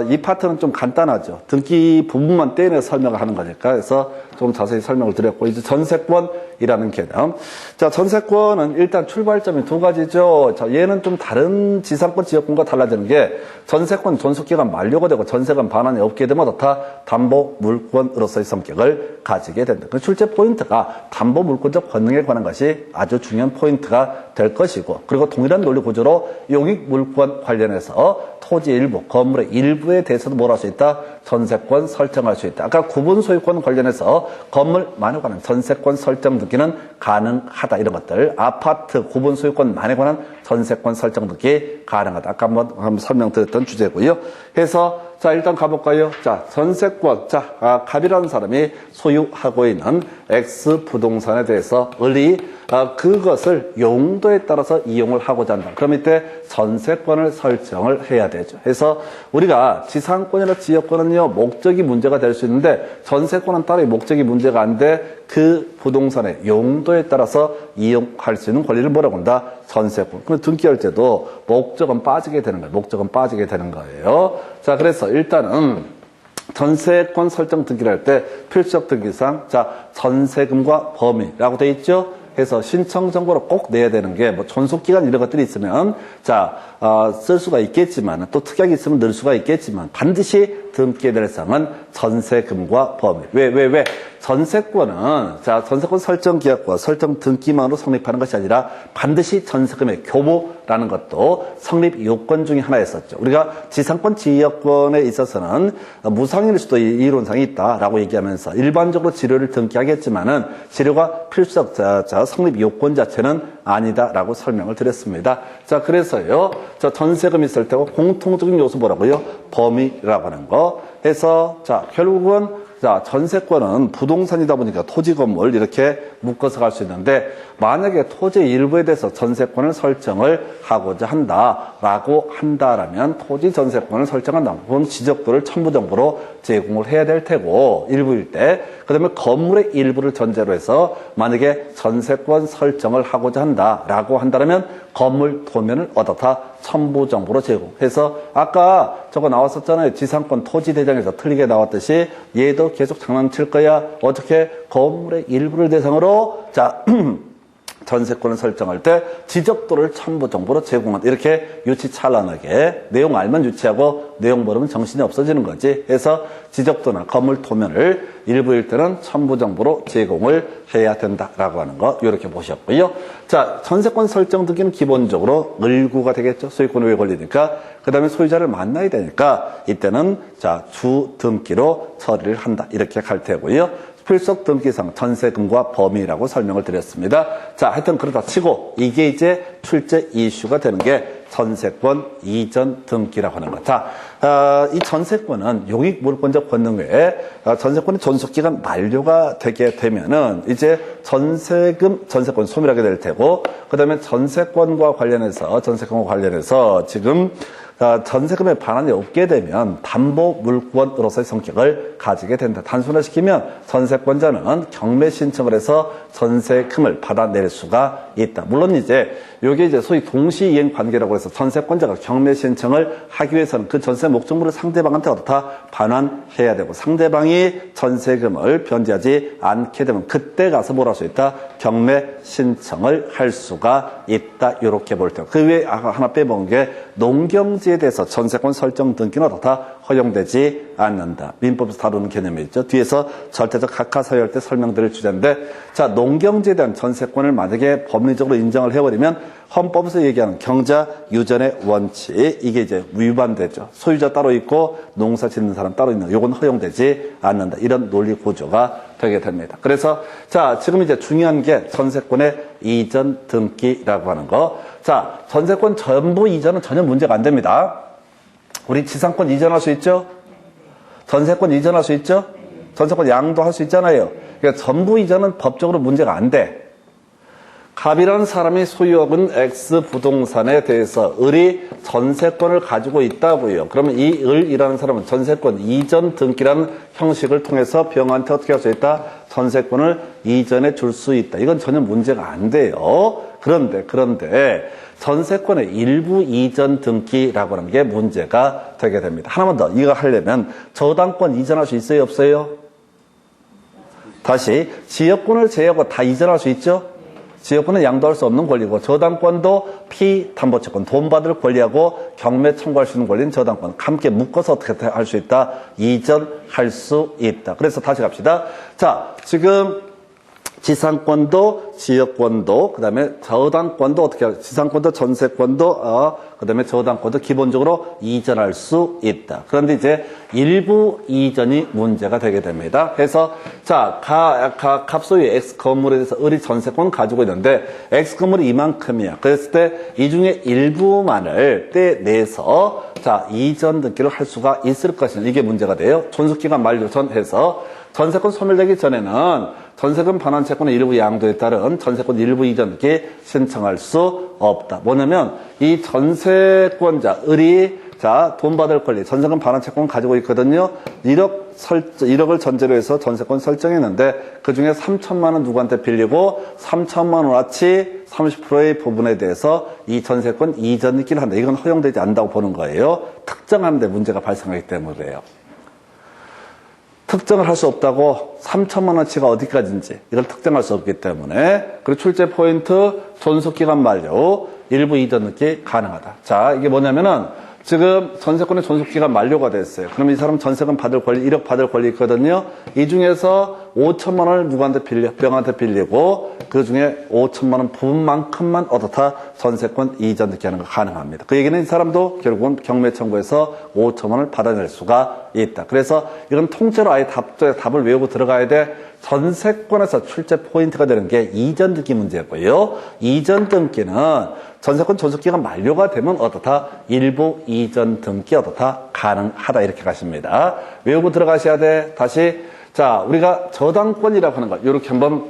이 파트는 좀 간단하죠. 등기 부분만 떼내서 설명을 하는 거니까. 그래서 좀 자세히 설명을 드렸고, 이제 전세권이라는 개념. 자, 전세권은 일단 출발점이 두 가지죠. 자, 얘는 좀 다른 지상권, 지역권과 달라지는 게 전세권 존속기간 만료가 되고 전세관 반환이 없게 되면 다 담보 물권으로서의 성격을 가지게 된다. 그 출제 포인트가 담보 물권적 권능에 관한 것이 아주 중요한 포인트가 될 것이고, 그리고 동일한 논리 구조로 용익 물권 관련해서 토지 일부, 건물의 일부에 대해서도 뭘 할 수 있다? 전세권 설정할 수 있다. 아까 구분 소유권 관련해서 건물만에 관한 전세권 설정 등기는 가능하다. 이런 것들. 아파트 구분 소유권만에 관한 전세권 설정 등기 가능하다. 아까 한번 설명드렸던 주제고요. 해서 자, 일단 가볼까요? 자, 전세권. 자, 갑이라는 사람이 소유하고 있는 X 부동산에 대해서 그것을 용도에 따라서 이용을 하고자 한다. 그럼 이때 전세권을 설정을 해야 되죠. 그래서 우리가 지상권이나 지역권은요, 목적이 문제가 될 수 있는데 전세권은 따로 목적이 문제가 안 돼. 그 부동산의 용도에 따라서 이용할 수 있는 권리를 뭐라고 한다? 전세권. 그럼 등기할 때도 목적은 빠지게 되는 거예요. 목적은 빠지게 되는 거예요. 자, 그래서 일단은 전세권 설정 등기를 할 때 필수적 등기상, 자, 전세금과 범위라고 돼 있죠? 해서 신청 정보로 꼭 내야 되는 게 뭐 존속기간 이런 것들이 있으면 자, 쓸 수가 있겠지만 또 특약이 있으면 넣을 수가 있겠지만 반드시 등기해야 될 사항은 전세금과 범위. 왜? 전세권은 자, 전세권 설정 계약과 설정 등기만으로 성립하는 것이 아니라 반드시 전세금의 교부라는 것도 성립 요건 중에 하나였었죠. 우리가 지상권 지역권에 있어서는 무상일 수도 이론상이 있다라고 얘기하면서 일반적으로 지료를 등기하겠지만은 지료가 필수적 자, 성립 요건 자체는 아니다라고 설명을 드렸습니다. 자, 그래서요. 자, 전세금이 있을 때고 공통적인 요소 뭐라고요? 범위라고 하는 거. 해서 자, 결국은 자, 전세권은 부동산이다 보니까 토지, 건물 이렇게 묶어서 갈 수 있는데 만약에 토지 일부에 대해서 전세권을 설정을 하고자 한다라고 한다라면 토지 전세권을 설정한다. 그럼 지적도를 첨부정보로 제공을 해야 될 테고 일부일 때 그다음에 건물의 일부를 전제로 해서 만약에 전세권 설정을 하고자 한다라고 한다면 건물 도면을 어떻다 첨부정보로 제공해서 아까 저거 나왔었잖아요. 지상권 토지대장에서 틀리게 나왔듯이 얘도 계속 장난칠 거야. 어떻게? 건물의 일부를 대상으로 자 전세권을 설정할 때 지적도를 첨부 정보로 제공한다. 이렇게 유치찬란하게 내용 알면 유치하고 내용 모르면 정신이 없어지는 거지. 그래서 지적도나 건물 토면을 일부일 때는 첨부 정보로 제공을 해야 된다라고 하는 거 이렇게 보셨고요. 자, 전세권 설정 등기는 기본적으로 을구가 되겠죠. 소유권이 왜 걸리니까. 그 다음에 소유자를 만나야 되니까 이때는 자 주등기로 처리를 한다. 이렇게 갈 테고요. 필속 등기상 전세금과 범위라고 설명을 드렸습니다. 자, 하여튼 그러다 치고 이게 이제 출제 이슈가 되는 게 전세권 이전 등기라고 하는 것. 자, 이 전세권은 용익물권적 권능 외에 전세권의 존속기간 만료가 되게 되면은 이제 전세권 소멸하게 될 테고, 그 다음에 전세권과 관련해서 지금 전세금에 반환이 없게 되면 담보 물권으로서의 성격을 가지게 된다. 단순화시키면 전세권자는 경매 신청을 해서 전세금을 받아낼 수가 있다. 물론 이제 이게 이제 소위 동시이행 관계라고 해서 전세권자가 경매 신청을 하기 위해서는 그 전세 목적물을 상대방한테 어떻다 반환해야 되고, 상대방이 전세금을 변제하지 않게 되면 그때 가서 뭘 할 수 있다? 경매 신청을 할 수가 있다. 이렇게 볼 때. 그 외에 하나 빼먹은 게 농경지에 대해서 전세권 설정 등기는 어떻다? 허용되지 않는다. 민법에서 다루는 개념이 있죠. 뒤에서 절대적 각하사유할 때 설명드릴 주제인데, 자, 농경지에 대한 전세권을 만약에 법리적으로 인정을 해버리면 헌법에서 얘기하는 경자 유전의 원칙, 이게 이제 위반되죠. 소유자 따로 있고 농사 짓는 사람 따로 있는, 요건 허용되지 않는다. 이런 논리 구조가 되게 됩니다. 그래서 자, 지금 이제 중요한 게 전세권의 이전 등기라고 하는 거. 자, 전세권 전부 이전은 전혀 문제가 안 됩니다. 우리 지상권 이전할 수 있죠? 전세권 이전할 수 있죠? 전세권 양도할 수 있잖아요. 그러니까 전부 이전은 법적으로 문제가 안 돼. 갑이라는 사람이 소유하고 있는 X 부동산에 대해서 을이 전세권을 가지고 있다고요. 그러면 이 을이라는 사람은 전세권 이전 등기라는 형식을 통해서 병한테 어떻게 할 수 있다? 전세권을 이전해 줄 수 있다. 이건 전혀 문제가 안 돼요. 그런데 전세권의 일부 이전 등기라고 하는 게 문제가 되게 됩니다. 하나만 더 이거 하려면 저당권 이전할 수 있어요, 없어요? 다시 지역권을 제외하고 다 이전할 수 있죠? 지역권은 양도할 수 없는 권리고, 저당권도 피담보채권, 돈 받을 권리하고 경매 청구할 수 있는 권리는 저당권 함께 묶어서 어떻게 할 수 있다? 이전할 수 있다. 그래서 다시 갑시다. 자, 지금 지상권도 지역권도 그다음에 저당권도 어떻게 할까? 지상권도 전세권도 그다음에 저당권도 기본적으로 이전할 수 있다. 그런데 이제 일부 이전이 문제가 되게 됩니다. 그래서 자, 갑소유 X 건물에 대해서 을이 전세권 가지고 있는데 X 건물이 이만큼이야. 그랬을 때 이 중에 일부만을 떼내서 자, 이전 등기를 할 수가 있을 것이냐, 이게 문제가 돼요. 존속기간 만료 전해서 전세권 소멸되기 전에는 전세금 반환 채권의 일부 양도에 따른 전세권 일부 이전 등기 신청할 수 없다. 뭐냐면 이 전세권자 을이 자, 돈 받을 권리, 전세금 반환 채권 가지고 있거든요. 1억을 전제로 해서 전세권 설정했는데 그 중에 3천만 원 누구한테 빌리고 3천만 원어치 30%의 부분에 대해서 이 전세권 이전 등기를 한다. 이건 허용되지 않는다고 보는 거예요. 특정한 데 문제가 발생하기 때문에 그래요. 특정을 할 수 없다고 3천만 원치가 어디까지인지 이걸 특정할 수 없기 때문에. 그리고 출제 포인트 존속기간 만료 일부 이전 등기 가능하다. 자, 이게 뭐냐면은 지금 전세권의 존속기간 만료가 됐어요. 그럼 이 사람 전세금 받을 권리 1억 받을 권리 있거든요. 이 중에서 5천만 원을 누구한테 병한테 빌리고 그 중에 5천만 원 부분만큼만 어떻다? 전세권 이전 등기하는 거 가능합니다. 그 얘기는 이 사람도 결국은 경매 청구해서 5천만 원을 받아낼 수가 있다. 그래서 이건 통째로 아예 답을 외우고 들어가야 돼. 전세권에서 출제 포인트가 되는 게 이전 등기 문제고요. 이전 등기는 전세권 존속기간 만료가 되면 어떻다? 일부 이전 등기 어떻다? 가능하다. 이렇게 가십니다. 외우고 들어가셔야 돼. 다시. 자, 우리가 저당권이라고 하는 거, 이렇게 한번,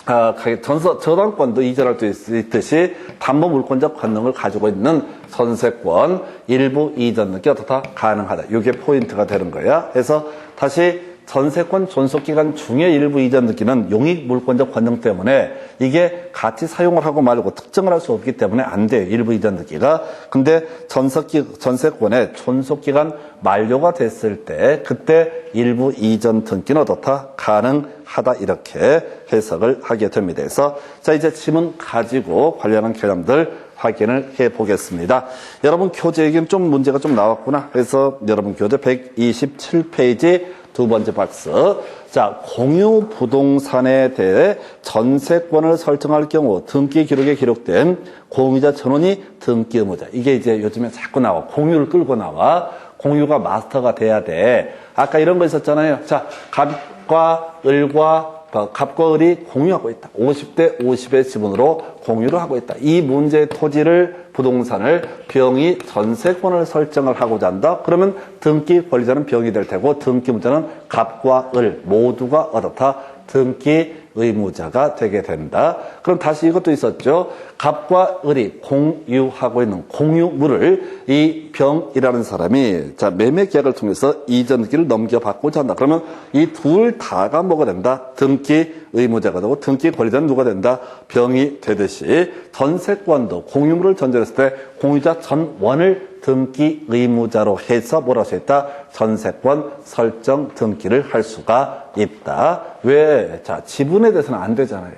저당권도 이전할 수 있듯이 담보 물권적 권능을 가지고 있는 전세권 일부 이전 등기 어떻다? 가능하다. 이게 포인트가 되는 거야. 그래서 다시 전세권 존속기간 중에 일부 이전 등기는 용익물권적 권능 때문에 이게 같이 사용을 하고 말고 특정을 할 수 없기 때문에 안 돼요. 일부 이전 등기가. 근데 전세권의 존속기간 만료가 됐을 때 그때 일부 이전 등기는 어떻다? 가능하다. 이렇게 해석을 하게 됩니다. 그래서 자, 이제 지문 가지고 관련한 개념들 확인을 해 보겠습니다. 여러분 교재 얘기는 좀 문제가 좀 나왔구나. 그래서 여러분 교재 127페이지 두 번째 박스. 자, 공유 부동산에 대해 전세권을 설정할 경우 등기 기록에 기록된 공유자 전원이 등기 의무자. 이게 이제 요즘에 자꾸 나와. 공유를 끌고 나와. 공유가 마스터가 돼야 돼. 아까 이런 거 있었잖아요. 자, 갑과 을이 공유하고 있다. 50대 50의 지분으로 공유를 하고 있다. 이 문제의 토지를, 부동산을 병이 전세권을 설정을 하고자 한다. 그러면 등기 권리자는 병이 될 테고 등기 의무자는 갑과 을 모두가 어떻다? 등기 의무자가 되게 된다. 그럼 다시 이것도 있었죠. 갑과 을이 공유하고 있는 공유물을 이 병이라는 사람이 자, 매매 계약을 통해서 이전 등기를 넘겨받고자 한다. 그러면 이 둘 다가 뭐가 된다? 등기 의무자가 되고 등기 권리자는 누가 된다? 병이 되듯이 전세권도 공유물을 전제했을 때 공유자 전원을 등기 의무자로 해서 뭐라고 할 수 있다? 전세권 설정 등기를 할 수가 있다. 왜? 자, 지분에 대해서는 안 되잖아요.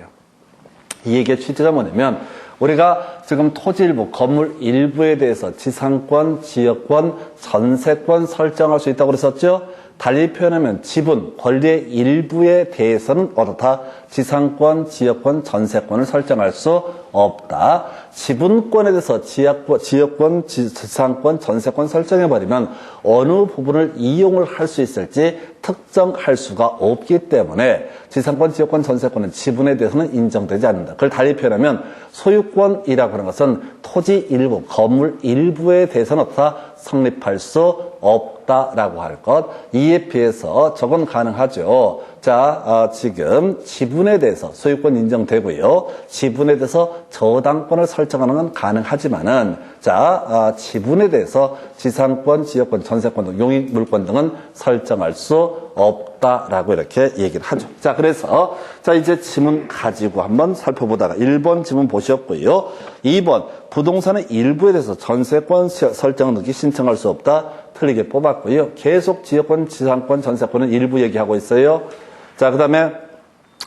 이 얘기의 취지가 뭐냐면 우리가 지금 토지 일부, 건물 일부에 대해서 지상권, 지역권, 전세권 설정할 수 있다고 그랬었죠? 달리 표현하면 지분, 권리의 일부에 대해서는 어떻다? 지상권, 지역권, 전세권을 설정할 수 없다. 지분권에 대해서 지역권, 지상권, 전세권 설정해버리면 어느 부분을 이용을 할 수 있을지 특정할 수가 없기 때문에 지상권, 지역권, 전세권은 지분에 대해서는 인정되지 않는다. 그걸 달리 표현하면 소유권이라고 하는 것은 토지 일부, 건물 일부에 대해서는 어떻다? 성립할 수 없다라고 할 것. 이에 비해서 저건 가능하죠. 자, 지금 지분에 대해서 소유권 인정되고요. 지분에 대해서 저당권을 설정하는 건 가능하지만은 자, 지분에 대해서 지상권, 지역권, 전세권 등 용익물권 등은 설정할 수 없다라고 이렇게 얘기를 하죠. 자, 그래서 자, 이제 지문 가지고 한번 살펴보다가 1번 지문 보셨고요. 2번 부동산의 일부에 대해서 전세권 설정 등기 신청할 수 없다. 틀리게 뽑았고요. 계속 지역권, 지상권, 전세권은 일부 얘기하고 있어요. 자, 그 다음에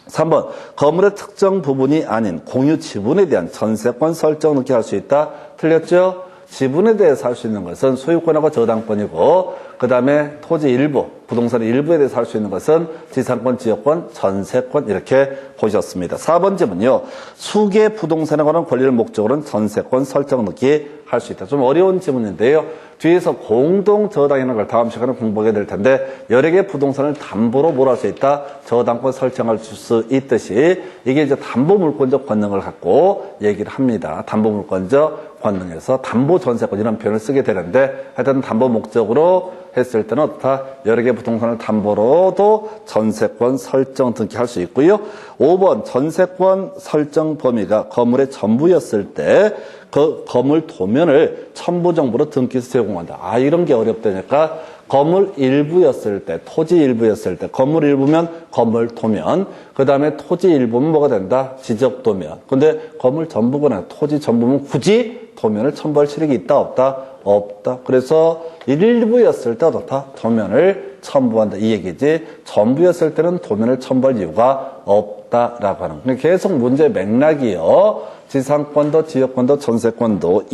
3번 건물의 특정 부분이 아닌 공유 지분에 대한 전세권 설정 등기 할 수 있다. 틀렸죠? 지분에 대해서 할 수 있는 것은 소유권하고 저당권이고 그 다음에 토지 일부, 부동산의 일부에 대해서 할 수 있는 것은 지상권, 지역권, 전세권 이렇게 보셨습니다. 4번째는요. 수개 부동산에 관한 권리를 목적으로는 전세권 설정 등기 할 수 있다. 좀 어려운 지문인데요. 뒤에서 공동 저당이라는 걸 다음 시간에 공부하게 될 텐데 여러 개의 부동산을 담보로 뭘 할 수 있다? 저당권 설정할 수 있듯이 이게 이제 담보물권적 권능을 갖고 얘기를 합니다. 담보물권적 권능에서 담보전세권 이런 표현을 쓰게 되는데 하여튼 담보 목적으로 했을 때는 어떻다? 여러 개의 부동산을 담보로도 전세권 설정 등기할 수 있고요. 5번 전세권 설정 범위가 건물의 전부였을 때 그 건물 도면을 첨부 정보로 등기해서 제공한다. 아, 이런 게 어렵다니까 건물 일부였을 때, 토지 일부였을 때, 건물 일부면 건물 도면, 그 다음에 토지 일부면 뭐가 된다? 지적 도면. 근데 건물 전부거나 토지 전부면 굳이 도면을 첨부할 실익이 있다, 없다? 없다. 그래서 일부였을 때 어떻다? 도면을 첨부한다. 이 얘기지. 전부였을 때는 도면을 첨부할 이유가 없다라고 하는 거예요. 계속 문제 맥락이요. 지상권도 지역권도 전세권도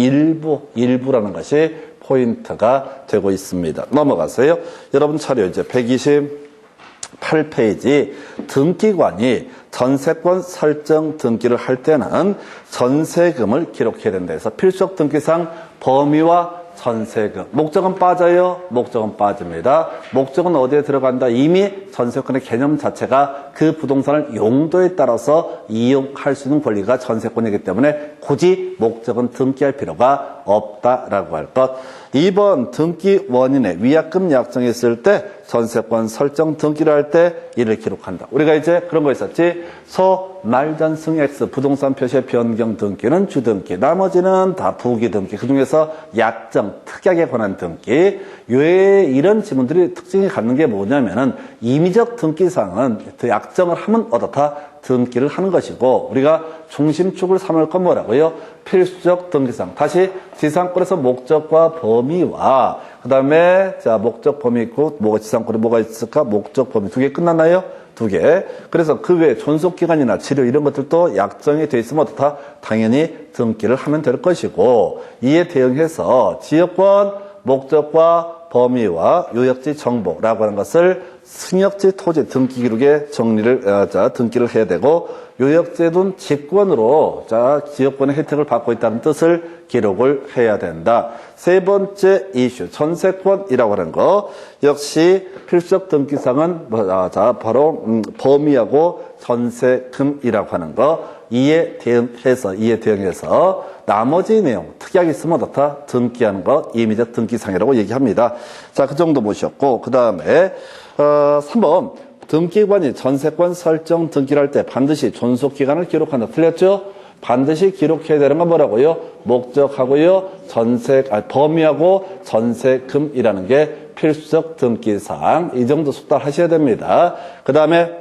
일부라는 것이 포인트가 되고 있습니다. 넘어가세요. 여러분 차례 이제 128페이지 등기관이 전세권 설정 등기를 할 때는 전세금을 기록해야 된다 해서 필수적 등기상 범위와 전세금. 목적은 빠져요? 목적은 빠집니다. 목적은 어디에 들어간다? 이미 전세권의 개념 자체가 그 부동산을 용도에 따라서 이용할 수 있는 권리가 전세권이기 때문에 굳이 목적은 등기할 필요가 없다라고 할 것. 2번 등기 원인의 위약금 약정이 있을 때 전세권 설정 등기를 할 때 이를 기록한다. 우리가 이제 그런 거 있었지. 소, 말전승 X 부동산 표시의 변경 등기는 주등기, 나머지는 다 부기 등기. 그중에서 약정, 특약에 관한 등기. 왜 이런 지문들이 특징이 갖는 게 뭐냐면은 임의적 등기상은 그 약정을 하면 어떻다? 등기를 하는 것이고, 우리가 중심축을 삼을 건 뭐라고요? 필수적 등기상. 다시 지상권에서 목적과 범위와 그 다음에 자 목적 범위 있고 뭐가 지상권에 뭐가 있을까? 목적 범위 두 개 끝났나요? 두 개. 그래서 그 외에 존속기간이나 치료 이런 것들도 약정이 돼 있으면 어떻다? 당연히 등기를 하면 될 것이고, 이에 대응해서 지역권, 목적과 범위와 요역지 정보라고 하는 것을 승역지 토지 등기 기록에 등기를 해야 되고, 요역지는 직권으로 지역권의 혜택을 받고 있다는 뜻을 기록을 해야 된다. 세 번째 이슈, 전세권이라고 하는 거 역시 필수적 등기상은 바로 범위하고 전세금이라고 하는 거 이에 대응해서 나머지 내용 특약이 있으면 어떻다? 등기하는 것 임의적 등기상이라고 얘기합니다. 자, 그 정도 보셨고, 그 다음에 3번 등기관이 전세권 설정 등기를 할 때 반드시 존속기간을 기록한다. 틀렸죠? 반드시 기록해야 되는 건 뭐라고요? 목적하고요, 범위하고 전세금이라는 게 필수적 등기사항. 이 정도 숙달하셔야 됩니다. 그 다음에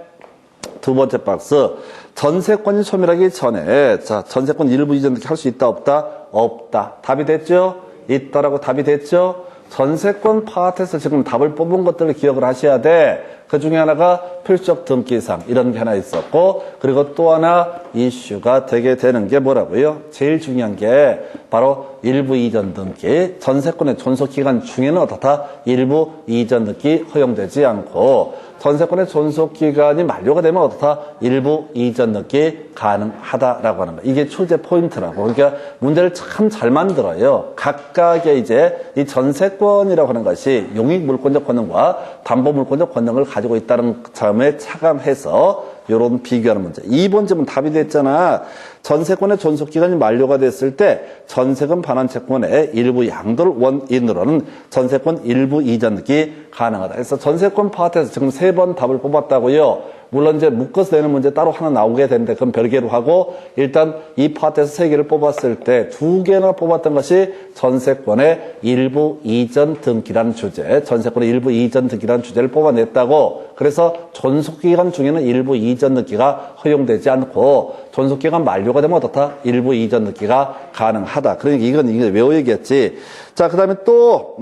두 번째 박스. 전세권이 소멸하기 전에, 전세권 일부 이전 등기 할 수 있다, 없다? 없다. 답이 됐죠? 있다라고 답이 됐죠? 전세권 파트에서 지금 답을 뽑은 것들을 기억을 하셔야 돼. 그 중에 하나가 필수적 등기상 이런 게 하나 있었고, 그리고 또 하나 이슈가 되게 되는 게 뭐라고요? 제일 중요한 게 바로 일부 이전 등기. 전세권의 존속기간 중에는 어떻다? 일부 이전 등기 허용되지 않고, 전세권의 존속기간이 만료가 되면 어떻다? 일부 이전 등기 가능하다라고 하는 거. 이게 출제 포인트라고. 그러니까 문제를 참 잘 만들어요. 각각의 이제 이 전세권이라고 하는 것이 용익 물권적 권능과 담보 물권적 권능을 가지고 있다는 점에 차감해서 요런 비교하는 문제. 2번 질문 답이 됐잖아. 전세권의 존속기간이 만료가 됐을 때 전세금 반환 채권의 일부 양도를 원인으로는 전세권 일부 이전 등기 가능하다. 그래서 전세권 파트에서 지금 3번 답을 뽑았다고요. 물론 이제 묶어서 내는 문제 따로 하나 나오게 되는데 그건 별개로 하고, 일단 이 파트에서 3개를 뽑았을 때 2개나 뽑았던 것이 전세권의 일부 이전 등기라는 주제, 전세권의 일부 이전 등기라는 주제를 뽑아냈다고. 그래서 존속기간 중에는 일부 이전 등기가 허용되지 않고, 존속기간 만료가 되면 어떻다? 일부 이전 등기가 가능하다. 그러니까 이건 외워야겠지. 자, 그 다음에 또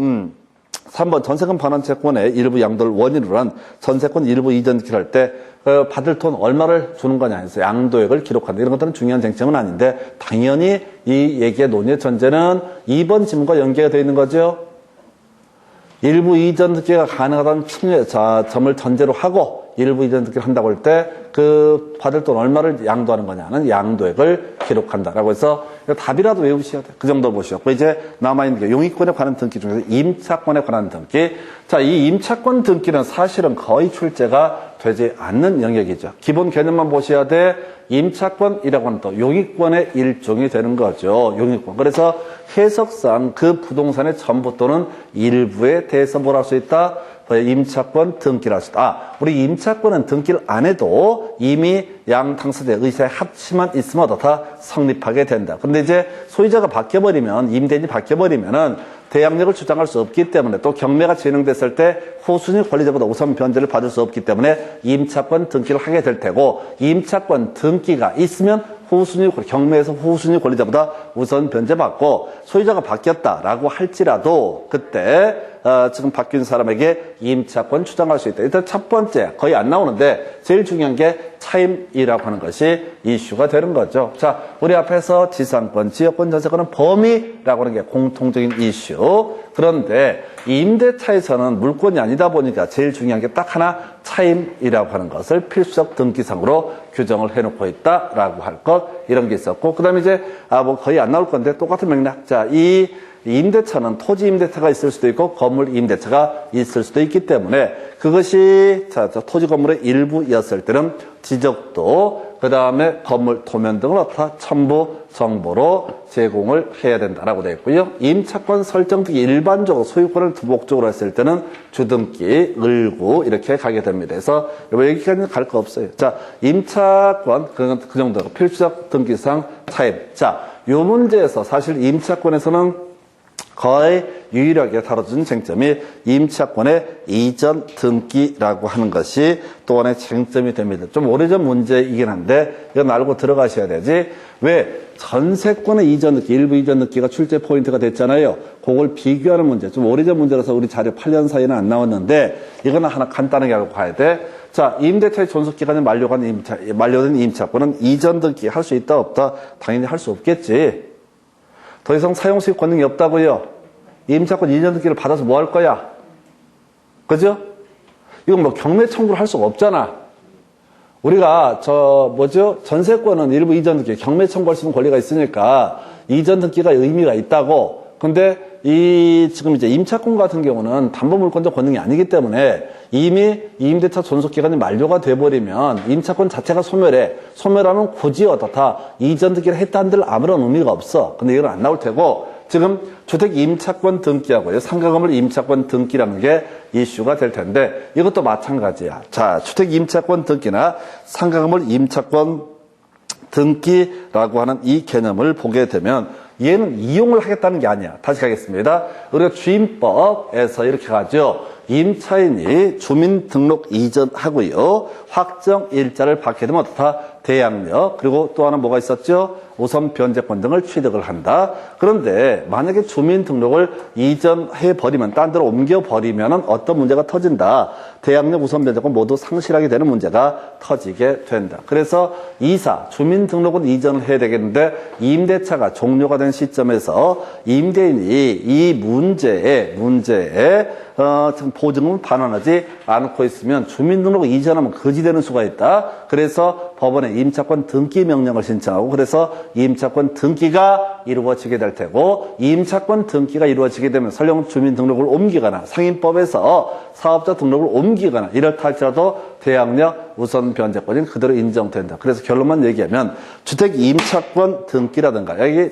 3번 전세금 반환 채권의 일부 양도를 원인으로 한 전세권 일부 이전 등기를 할 때 받을 돈 얼마를 주는 거냐 해서 양도액을 기록한다. 이런 것들은 중요한 쟁점은 아닌데, 당연히 이 얘기의 논의의 전제는 2번 지문과 연계가 되어 있는 거죠. 일부 이전 등기가 가능하다는 점을 전제로 하고 일부 이전 등기를 한다고 할 때 그 받을 돈 얼마를 양도하는 거냐는 양도액을 기록한다라고 해서 답이라도 외우셔야 돼요. 그 정도 보시고, 이제 남아있는 게 용익권에 관한 등기 중에서 임차권에 관한 등기. 자, 이 임차권 등기는 사실은 거의 출제가 되지 않는 영역이죠. 기본 개념만 보셔야 돼. 임차권이라고 하는 또 용익권의 일종이 되는 거죠. 용익권. 그래서 해석상 그 부동산의 전부 또는 일부에 대해서 뭘 할 수 있다? 임차권 등기를 할 수 있다. 우리 임차권은 등기를 안 해도 이미 양 당사자의 의사의 합치만 있으면 어떻다? 성립하게 된다. 근데 이제 소유자가 바뀌어버리면, 임대인이 바뀌어버리면은 대항력을 주장할 수 없기 때문에, 또 경매가 진행됐을 때 후순위 권리자보다 우선 변제를 받을 수 없기 때문에 임차권 등기를 하게 될 테고, 임차권 등기가 있으면 경매에서 후순위 권리자보다 우선 변제받고, 소유자가 바뀌었다라고 할지라도 그때 지금 바뀐 사람에게 임차권 주장할 수 있다. 일단 첫 번째, 거의 안 나오는데 제일 중요한 게 차임이라고 하는 것이 이슈가 되는 거죠. 자, 우리 앞에서 지상권, 지역권, 전세권은 범위라고 하는 게 공통적인 이슈. 그런데 임대차에서는 물권이 아니다 보니까 제일 중요한 게 딱 하나, 차임이라고 하는 것을 필수적 등기상으로 규정을 해놓고 있다라고 할 것, 이런 게 있었고, 그 다음에 이제 거의 안 나올 건데 똑같은 맥락. 자, 이 임대차는 토지 임대차가 있을 수도 있고 건물 임대차가 있을 수도 있기 때문에, 그것이 토지 건물의 일부였을 때는 지적도, 그 다음에 건물 도면 등을 어떻다 첨부 정보로 제공을 해야 된다라고 되어 있고요. 임차권 설정 등기 일반적으로 소유권을 목적으로 했을 때는 주등기, 을구 이렇게 가게 됩니다. 그래서 여기까지는 갈 거 없어요. 자, 임차권 그 정도 필수적 등기상 차임. 자, 요 문제에서 사실 임차권에서는 거의 유일하게 다뤄준 쟁점이 임차권의 이전 등기라고 하는 것이 또 하나의 쟁점이 됩니다. 좀 오래전 문제이긴 한데 이건 알고 들어가셔야 되지. 왜? 전세권의 이전 등기, 일부 이전 등기가 출제 포인트가 됐잖아요. 그걸 비교하는 문제. 좀 오래전 문제라서 우리 자료 8년 사이는 안 나왔는데 이거는 하나 간단하게 알고 가야 돼. 자, 임대차의 존속기간이 만료된 임차권은 이전 등기 할 수 있다 없다? 당연히 할 수 없겠지. 더 이상 사용수익 권능이 없다고요. 임차권 이전 등기를 받아서 뭐 할 거야? 그죠? 이건 뭐 경매 청구를 할 수가 없잖아. 우리가 전세권은 일부 이전 등기 경매 청구할 수 있는 권리가 있으니까 이전 등기가 의미가 있다고. 근데 지금 이제 임차권 같은 경우는 담보물권적 권능이 아니기 때문에 이미 임대차 존속기간이 만료가 돼버리면 임차권 자체가 소멸해. 소멸하면 굳이 어떻다. 이전 등기를 했다 한들 아무런 의미가 없어. 근데 이건 안 나올 테고 지금 주택 임차권 등기하고요. 상가 건물 임차권 등기라는 게 이슈가 될 텐데 이것도 마찬가지야. 자, 주택 임차권 등기나 상가 건물 임차권 등기라고 하는 이 개념을 보게 되면 얘는 이용을 하겠다는 게 아니야. 다시 가겠습니다. 우리가 주임법에서 이렇게 가죠. 임차인이 주민등록 이전하고요. 확정 일자를 받게 되면 어떻다? 대항력 그리고 또 하나 뭐가 있었죠? 우선 변제권 등을 취득을 한다. 그런데 만약에 주민등록을 이전해버리면 딴 데로 옮겨버리면 어떤 문제가 터진다. 대항력 우선 변제권 모두 상실하게 되는 문제가 터지게 된다. 그래서 주민등록은 이전을 해야 되겠는데 임대차가 종료가 된 시점에서 임대인이 이 문제에 보증금을 반환하지 않고 있으면 주민등록 이전하면 거지되는 수가 있다. 그래서 법원에 임차권 등기 명령을 신청하고 그래서 임차권 등기가 이루어지게 될 테고 임차권 등기가 이루어지게 되면 설령 주민등록을 옮기거나 상인법에서 사업자 등록을 옮기거나 이렇다 할지라도 대항력 우선 변제권이 그대로 인정된다. 그래서 결론만 얘기하면 주택 임차권 등기라든가 여기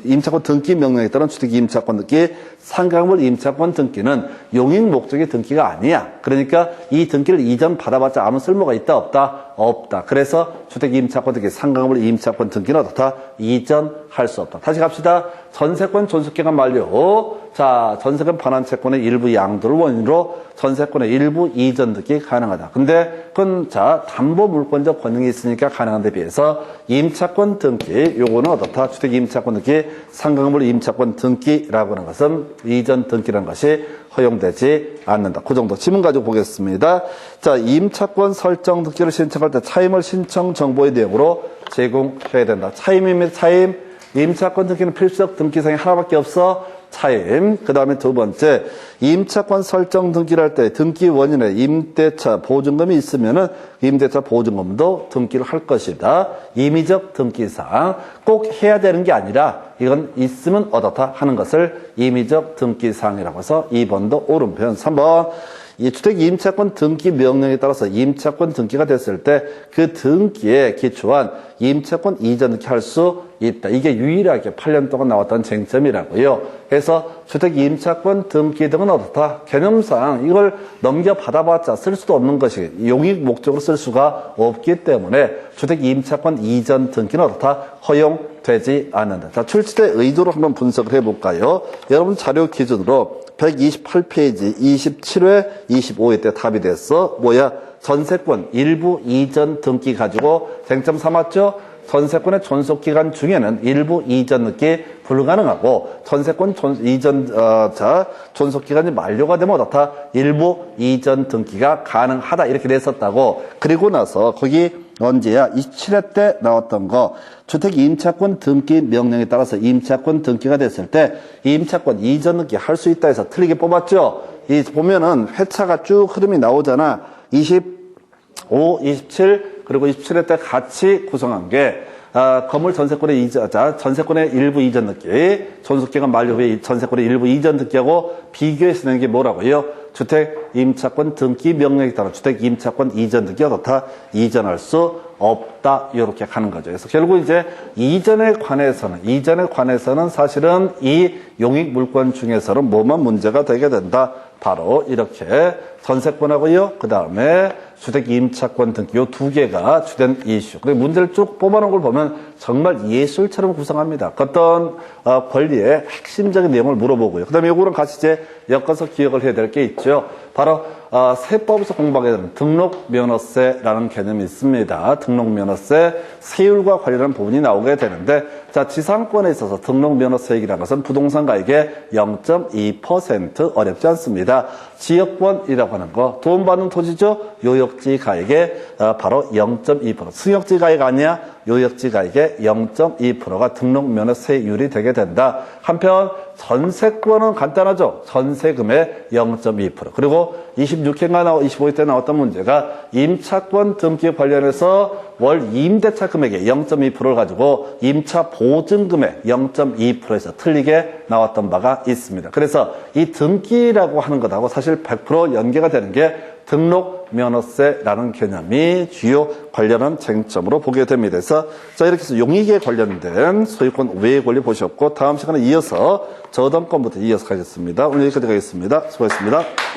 임차권 등기 명령에 따른 주택 임차권 등기 상가건물 임차권 등기는 용익 목적의 등기가 아니야. 그러니까 이 등기를 이전 받아봤자 아무 쓸모가 있다 없다? 없다. 그래서 주택 임차권 등기 상가건물 임차권 등기는 어떻다? 이전할 수 없다. 다시 갑시다. 전세권 존속기간 만료. 자, 전세권 반환 채권의 일부 양도를 원인으로 전세권의 일부 이전 등기 가능하다. 근데 그건 담보물권적 권능이 있으니까 가능한 데 비해서 임차권 등기 요거는 어떻다? 주택 임차권 등기 상가건물 임차권 등기라고 하는 것은 이전 등기라는 것이 허용되지 않는다. 그 정도 지문 가지고 보겠습니다. 자, 임차권 설정 등기를 신청할 때 차임을 신청 정보의 내용으로 제공해야 된다. 차임입니다. 차임. 임차권 등기는 필수적 등기사항이 하나밖에 없어. 차임. 그 다음에 두 번째, 임차권 설정 등기를 할 때 등기 원인에 임대차 보증금이 있으면은 임대차 보증금도 등기를 할 것이다. 임의적 등기사항. 꼭 해야 되는 게 아니라 이건 있으면 어떻다 하는 것을 임의적 등기사항이라고 해서 2번도 오른편. 3번. 이 주택 임차권 등기 명령에 따라서 임차권 등기가 됐을 때 그 등기에 기초한 임차권 이전 등기 할 수 있다. 이게 유일하게 8년 동안 나왔던 쟁점이라고요. 그래서 주택 임차권 등기 등은 어떻다? 개념상 이걸 넘겨받아봤자 쓸 수도 없는 것이 용익 목적으로 쓸 수가 없기 때문에 주택 임차권 이전 등기는 어떻다? 허용되지 않는다. 자, 출제의 의도를 한번 분석을 해볼까요? 여러분 자료 기준으로 128페이지 27회 25회 때 답이 됐어. 전세권 일부 이전 등기 가지고 쟁점 삼았죠? 전세권의 존속기간 중에는 일부 이전 등기 불가능하고 전세권 존속기간이 만료가 되면 어떻다? 일부 이전 등기가 가능하다. 이렇게 냈었다고. 그리고 나서 거기 언제야? 27회 때 나왔던 거. 주택 임차권 등기 명령에 따라서 임차권 등기가 됐을 때 임차권 이전 등기 할 수 있다 해서 틀리게 뽑았죠? 보면은 회차가 쭉 흐름이 나오잖아. 25, 27, 그리고 27회 때 같이 구성한 게 건물 전세권의 일부 이전 등기, 존속기간 만료 후에 전세권의 일부 이전 등기하고 비교해서 내는 게 뭐라고요? 주택 임차권 등기 명령에 따라 주택 임차권 이전 등기 어떻다? 이전할 수 없다 이렇게 가는 거죠. 그래서 결국 이제 이전에 관해서는 사실은 이 용익 물권 중에서는 뭐만 문제가 되게 된다. 바로 이렇게 전세권하고요. 그 다음에 주택 임차권 등기 요 두 개가 주된 이슈. 그리고 문제를 쭉 뽑아놓은 걸 보면 정말 예술처럼 구성합니다. 어떤 권리의 핵심적인 내용을 물어보고요. 그 다음에 요거랑 같이 이제 엮어서 기억을 해야 될 게 있죠. 바로 세법에서 공부하게 되는 등록면허세라는 개념이 있습니다. 등록면허세, 세율과 관련한 부분이 나오게 되는데, 자, 지상권에 있어서 등록면허세액이라는 것은 부동산 가액의 0.2% 어렵지 않습니다. 지역권이라고 하는 거, 돈 받는 토지죠? 요역지 가액의 바로 0.2%. 승역지 가액 아니야? 요역지 가액의 0.2%가 등록면허세율이 되게 된다. 한편 전세권은 간단하죠. 전세금의 0.2%. 그리고 26회가 25회 때 나왔던 문제가 임차권 등기 관련해서 월 임대차 금액의 0.2%를 가지고 임차 보증금의 0.2%에서 틀리게 나왔던 바가 있습니다. 그래서 이 등기라고 하는 것하고 사실 100% 연계가 되는 게 등록면허세라는 개념이 주요 관련한 쟁점으로 보게 됩니다. 그래서 자, 이렇게 해서 용익에 관련된 소유권 외의 권리 보셨고, 다음 시간에 이어서 저당권부터 이어서 가겠습니다. 오늘 여기까지 가겠습니다. 수고하셨습니다.